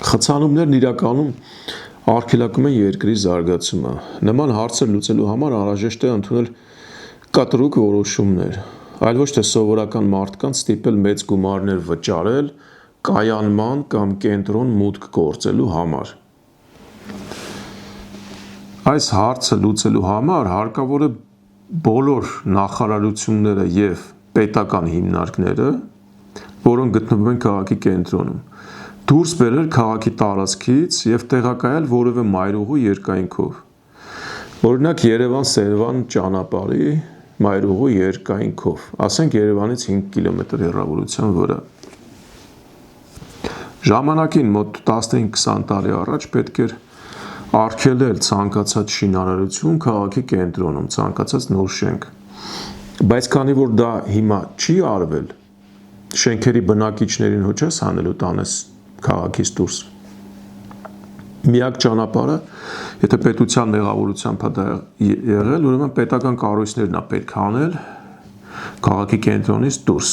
Խցանումներն իրականում արգելակում են երկրի զարգացումը։ Նման հարցեր լուծելու համար անհրաժեշտ է ընդունել կտրուկ որոշումներ, այլ ոչ թե սովորական մարդկանց ստիպել մեծ գումարներ վճարել կայանման կամ կենտրոն մուտք գործելու համար։ Այս հարցը լուծելու համար հարկավոր է բոլոր նախարարությունները և պետական հիմնարկները, որոնք գտնվում են քաղաքի կենտրոնում, դուրս բերել քաղաքի տարածքից և տեղակայել որևէ մայրուղու երկայնքով։ Օրինակ Երևան-Սերվան ճանապարհի մայրուղու երկայնքով, ասենք Երևանից 5 կիլոմետր հեռավորության վրա։ Ժամանակին մոտ 15-20 տարի առաջ պետք էր արգելել ցանկացած շինարարություն քաղաքի կենտրոնում, ցանկացած նոր շենք, բայց քանի որ դա հիմա չի արվել, շենքերի բնակիչներին հո չես հանելու տանես քաղաքից դուրս։ Միակ ճանապարհը, եթե պետության մեղավորությամբ է դա եղել, ուրեմն պետական կառույցներն է պետք հանել քաղաքի կենտրոնից դուրս,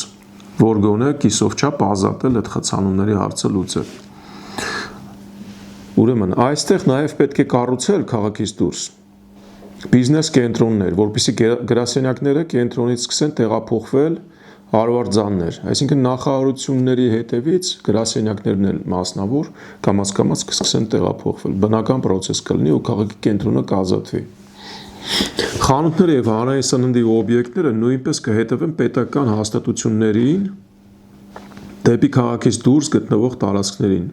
որ գոնե կիսով չափ ազատել այդ խցանումների հարցը լուծել։ Ուրեմն այստեղ նաև պետք է կառուցել քաղաքից դուրս բիզնես կենտրոններ, որպեսզի գրասենյակները կենտրոնից սկսեն տեղափոխվել հարվարձաններ, այսինքն նախարարությունների հետևից գրասենյակներն էլ մասնավոր կամաց-կամաց կսկսեն տեղափոխվել, բնական պրոցես կլինի ու քաղաքի կենտրոնը կազատվի։ Խանութները և հանրային սննդի օբյեկտները նույնպես կհետևեն պետական հաստատություններին դեպի քաղաքից դուրս գտնվող տարածքներին,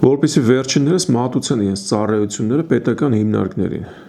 որպեսզի վերջիններս մատուցեն իրենց ծառայությունները պետական հիմնարկներին։